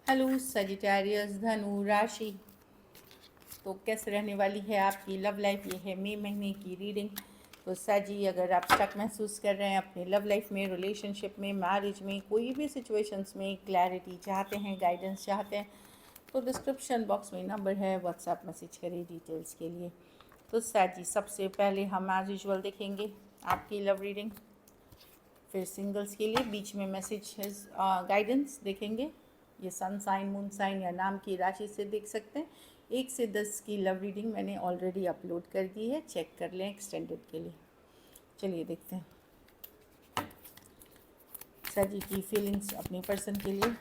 Hello Sagittarius धनु राशि। तो कैसे रहने वाली है आपकी लव लाइफ? ये है मई महीने की रीडिंग। तो सजी, अगर आप स्टक महसूस कर रहे हैं अपने लव लाइफ में, रिलेशनशिप में, मैरिज में, कोई भी सिचुएशंस में क्लैरिटी चाहते हैं, गाइडेंस चाहते हैं, तो डिस्क्रिप्शन बॉक्स में नंबर है, व्हाट्सएप मैसेज करिए डिटेल्स के लिए। तो सजी, सबसे पहले हम एज यूजुअल देखेंगे आपकी लव रीडिंग, फिर सिंगल्स के लिए बीच में मैसेज गाइडेंस देखेंगे। ये सन साइन, मून साइन या नाम की राशि से देख सकते हैं। 1 से 10 की लव रीडिंग मैंने ऑलरेडी अपलोड कर दी है, चेक कर लें एक्सटेंडेड के लिए। चलिए देखते हैं सजी की फीलिंग्स अपनी पर्सन के लिए।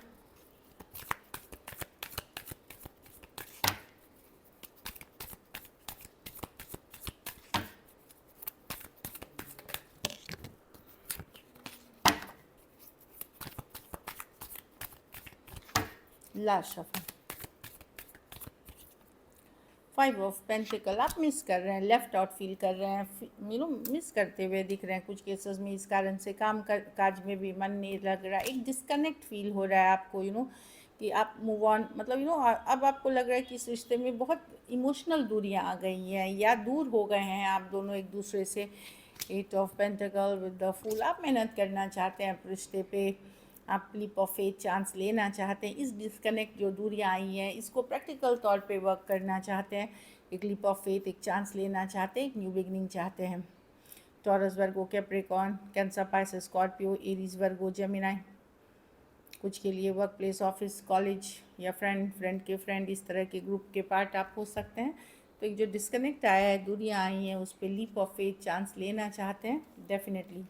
Last shuffle, 5 of pentacle. आप मिस कर रहे हैं, लेफ्ट आउट फील कर रहे हैं, मिस करते हुए दिख रहे हैं कुछ केसेस में। इस कारण से काज में भी मन नहीं लग रहा, एक डिस्कनेक्ट फील हो रहा है आपको, कि आप मूव ऑन, मतलब अब आपको लग रहा है कि इस रिश्ते में बहुत इमोशनल दूरियां आ गई हैं या दूर हो गए हैं आप दोनों एक दूसरे से। 8 of pentacle with the fool. आप मेहनत करना चाहते हैं रिश्ते पे, आप लीप ऑफ फेथ चांस लेना चाहते हैं। इस डिस्कनेक्ट जो दूरियां आई हैं इसको प्रैक्टिकल तौर पे वर्क करना चाहते हैं। एक लीप ऑफ फेथ, एक चांस लेना चाहते हैं, एक न्यू बिगनिंग चाहते हैं। Taurus, Virgo, Capricorn, Cancer, Pisces, Scorpio, Aries, Virgo, Gemini. कुछ के लिए वर्क प्लेस, ऑफिस, कॉलेज या फ्रेंड के फ्रेंड, इस तरह के ग्रुप के पार्ट आप हो सकते हैं। तो एक जो डिस्कनेक्ट आया है, दूरियां आई हैं, उस पर लीप ऑफ फेथ चांस लेना चाहते हैं डेफिनेटली।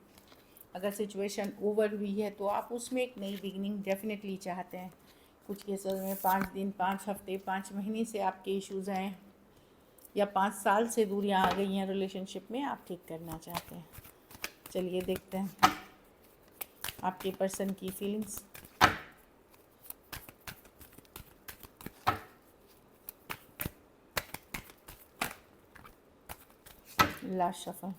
अगर सिचुएशन ओवर हुई है तो आप उसमें एक नई बिगनिंग डेफिनेटली चाहते हैं। कुछ केसेस में 5 दिन, 5 हफ्ते, 5 महीने से आपके इश्यूज़ हैं या 5 साल से दूरियां आ गई हैं रिलेशनशिप में, आप ठीक करना चाहते हैं। चलिए देखते हैं आपके पर्सन की फीलिंग्स। लास्ट शफल,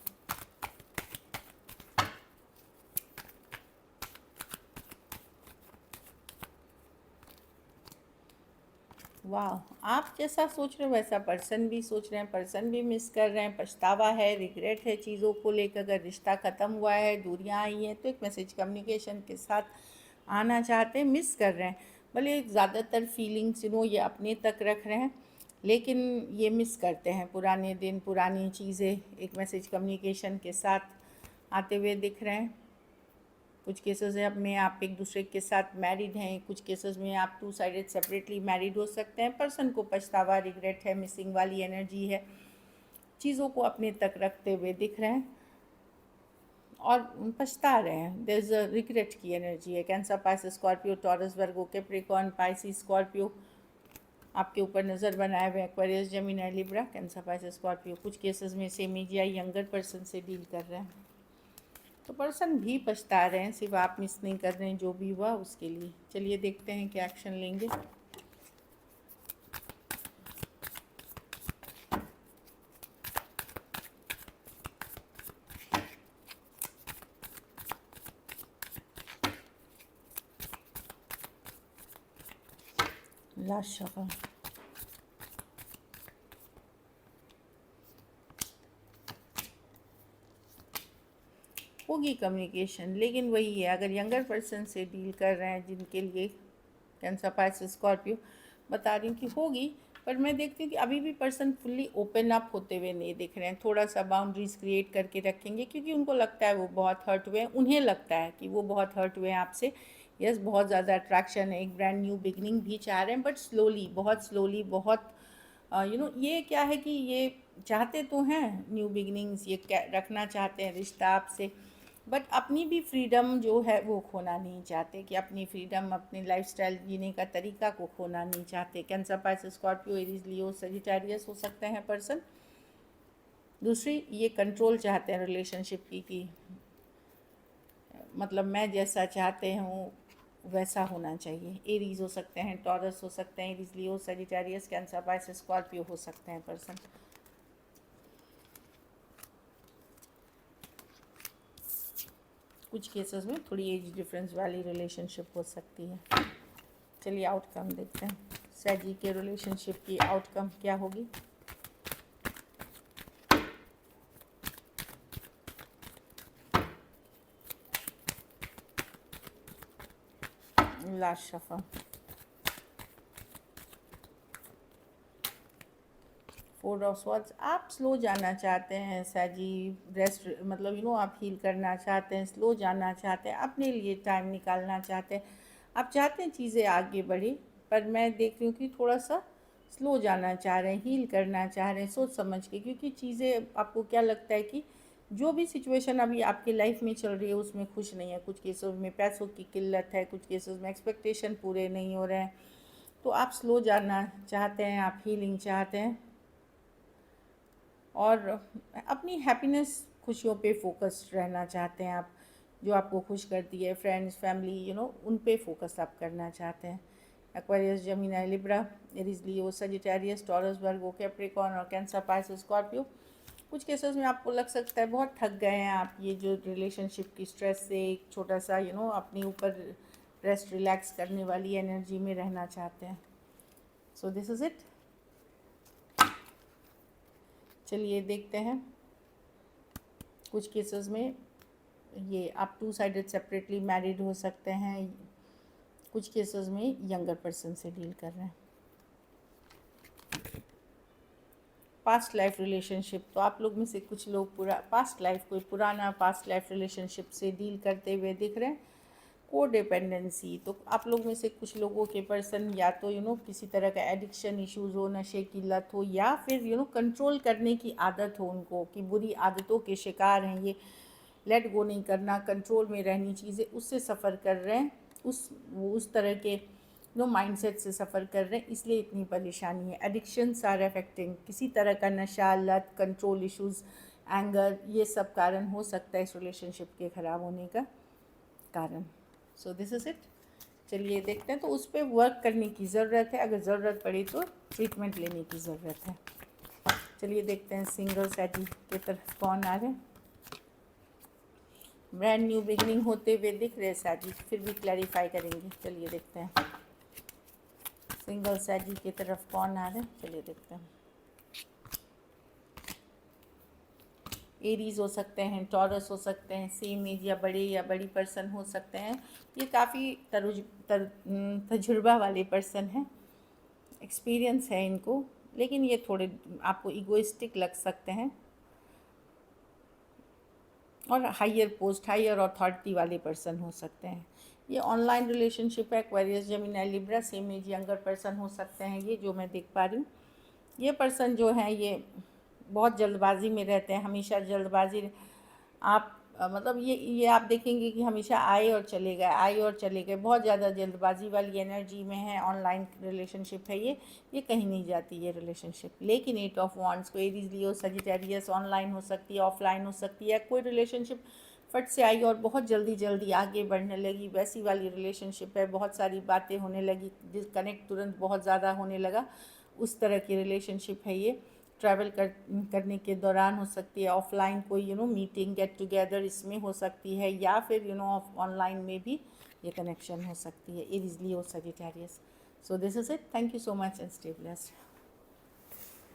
वाह, आप जैसा सोच रहे हो वैसा पर्सन भी सोच रहे हैं, पर्सन भी मिस कर रहे हैं, पछतावा है, रिग्रेट है चीज़ों को लेकर। अगर रिश्ता ख़त्म हुआ है, दूरियां आई हैं, तो एक मैसेज कम्युनिकेशन के साथ आना चाहते हैं, मिस कर रहे हैं। भले ज़्यादातर फीलिंग्स ये अपने तक रख रहे हैं, लेकिन ये मिस करते हैं पुराने दिन, पुरानी चीज़ें। एक मैसेज कम्युनिकेशन के साथ आते हुए दिख रहे हैं। कुछ केसेस में आप एक दूसरे के साथ मैरिड हैं, कुछ केसेस में आप 2 साइडेड सेपरेटली मैरिड हो सकते हैं। पर्सन को पछतावा, रिग्रेट है, मिसिंग वाली एनर्जी है, चीज़ों को अपने तक रखते हुए दिख रहे हैं और पछता रहे हैं। देयर इज अ रिग्रेट की एनर्जी है। Cancer, Pisces, Scorpio, taurus, Virgo, Capricorn, Pisces, Scorpio आपके ऊपर नज़र बनाए हुए, Aquarius, Gemini, Libra. Cancer, Pisces, Scorpio कुछ केसेस में सेम एज या यंगर पर्सन से डील कर रहे हैं। तो पर्सन भी पछता रहे हैं, सिर्फ आप मिस नहीं कर रहे हैं जो भी हुआ उसके लिए। चलिए देखते हैं क्या एक्शन लेंगे। लास्ट शफल, होगी कम्युनिकेशन, लेकिन वही है, अगर यंगर पर्सन से डील कर रहे हैं जिनके लिए कैंसर, पाइसेस, स्कॉर्पियो, बता रही हूँ कि होगी। पर मैं देखती हूँ कि अभी भी पर्सन फुल्ली ओपन अप होते हुए नहीं दिख रहे हैं। थोड़ा सा बाउंड्रीज क्रिएट करके रखेंगे, क्योंकि उनको लगता है वो बहुत हर्ट हुए हैं, उन्हें लगता है कि वो बहुत हर्ट हुए हैं आपसे। यस, बहुत ज़्यादा अट्रैक्शन है, एक ब्रांड न्यू बिगनिंग भी चाह रहे हैं, बट स्लोली, बहुत स्लोली, बहुत ये क्या है कि ये चाहते तो हैं न्यू बिगनिंग्स, ये रखना चाहते हैं रिश्ता आपसे, बट अपनी भी फ्रीडम जो है वो खोना नहीं चाहते, कि अपनी फ्रीडम, अपनी लाइफस्टाइल जीने का तरीका को खोना नहीं चाहते। कैंसर, पाइसेस, स्कॉर्पियो, एरीज, लियो, सजिटेरियस हो सकते हैं पर्सन। दूसरी, ये कंट्रोल चाहते हैं रिलेशनशिप की, कि मतलब मैं जैसा चाहते हूँ वैसा होना चाहिए। एरीज हो सकते हैं, टॉरस हो सकते हैं, एरीज, लियो, सजिटेरियस, कैंसर, पाइसेस, स्कॉर्पियो हो सकते हैं पर्सन। कुछ केसेस में थोड़ी एज डिफरेंस वाली रिलेशनशिप हो सकती है। चलिए आउटकम देखते हैं, सैजी के रिलेशनशिप की आउटकम क्या होगी। Last shuffle, 4 of swords. आप स्लो जाना चाहते हैं सैजी, रेस्ट मतलब आप हील करना चाहते हैं, स्लो जाना चाहते हैं, अपने लिए टाइम निकालना चाहते हैं, आप चाहते हैं चीज़ें आगे बढ़े, पर मैं देख रही हूँ कि थोड़ा सा स्लो जाना चाह रहे हैं, हील करना चाह रहे हैं सोच समझ के, क्योंकि चीज़ें आपको क्या लगता है कि जो भी सिचुएशन अभी आपकी लाइफ में चल रही है उसमें खुश नहीं है। कुछ केसों में पैसों की किल्लत है, कुछ केसों में एक्सपेक्टेशन पूरे नहीं हो रहे हैं, तो आप स्लो जाना चाहते हैं, आप हीलिंग चाहते हैं और अपनी हैप्पीनेस, खुशियों पे फोकस रहना चाहते हैं आप। जो आपको खुश करती है, फ्रेंड्स, फैमिली, उन पे फोकस आप करना चाहते हैं। एक्वेरियस, जेमिनी, लिब्रा, एरीज, लियो, सजिटेरियस, टॉरस, वर्गो, कैप्रिकॉर्न और कैंसर, पाइसेस, स्कॉर्पियो। कुछ केसेस में आपको लग सकता है बहुत थक गए हैं आप ये जो रिलेशनशिप की स्ट्रेस से, एक छोटा सा अपने ऊपर रेस्ट रिलैक्स करने वाली एनर्जी में रहना चाहते हैं। So this is it. चलिए देखते हैं, कुछ केसेस में ये आप 2 साइडेड सेपरेटली मैरिड हो सकते हैं, कुछ केसेस में यंगर पर्सन से डील कर रहे हैं। पास्ट लाइफ रिलेशनशिप, तो आप लोग में से कुछ लोग कोई पुराना पास्ट लाइफ रिलेशनशिप से डील करते हुए दिख रहे हैं। कोडिपेंडेंसी, तो आप लोग में से कुछ लोगों के पर्सन या तो किसी तरह का एडिक्शन इश्यूज़ हो, नशे की लत हो, या फिर कंट्रोल करने की आदत हो उनको, कि बुरी आदतों के शिकार हैं ये, लेट गो नहीं करना, कंट्रोल में रहनी चीज़ें, उससे सफ़र कर रहे हैं, उस तरह के माइंडसेट से सफ़र कर रहे हैं, इसलिए इतनी परेशानी है। एडिक्शंस आर अफेक्टिंग, किसी तरह का नशा, लत, कंट्रोल इश्यूज़, एंगर, ये सब कारण हो सकता है इस रिलेशनशिप के ख़राब होने का कारण। So this is it. चलिए देखते हैं, तो उस पर वर्क करने की ज़रूरत है, अगर ज़रूरत पड़े तो ट्रीटमेंट लेने की ज़रूरत है। चलिए देखते हैं सिंगल सैजी की तरफ कौन आ रहे हैं। ब्रांड न्यू बिगनिंग होते हुए दिख रहे सैजी, फिर भी क्लैरिफाई करेंगे। चलिए देखते हैं सिंगल सैजी की तरफ कौन आ रहे हैं। चलिए देखते हैं, एरीज हो सकते हैं, टॉरस हो सकते हैं, सेम एज या बड़ी पर्सन हो सकते हैं। ये काफ़ी तजुर्बा वाले पर्सन हैं, एक्सपीरियंस है इनको, लेकिन ये थोड़े आपको इगोइस्टिक लग सकते हैं और हायर अथॉरिटी वाले पर्सन हो सकते हैं। ये ऑनलाइन रिलेशनशिप है। Aquarius, Gemini, Libra, same age younger person हो सकते हैं ये जो मैं देख पा रही हूँ। ये पर्सन जो है ये बहुत जल्दबाजी में रहते हैं, हमेशा जल्दबाजी। आप मतलब ये आप देखेंगे कि हमेशा आए और चले गए, बहुत ज़्यादा जल्दबाजी वाली एनर्जी में है। ऑनलाइन रिलेशनशिप है ये कहीं नहीं जाती ये रिलेशनशिप। लेकिन 8 ऑफ वॉन्ड्स को एरीज, लियो, सजिटेरियस, ऑनलाइन हो सकती है, ऑफलाइन हो सकती है। कोई रिलेशनशिप फट से आई और बहुत जल्दी आगे बढ़ने लगी, वैसी वाली रिलेशनशिप है। बहुत सारी बातें होने लगी, डिस्कनेक्ट तुरंत बहुत ज़्यादा होने लगा, उस तरह की रिलेशनशिप है ये। ट्रैवल करने के दौरान हो सकती है, ऑफलाइन कोई मीटिंग, गेट टुगेदर इसमें हो सकती है, या फिर ऑनलाइन में भी ये कनेक्शन हो सकती है। Aries, Leo, Sagittarius. So this is it. Thank you so much and stay blessed.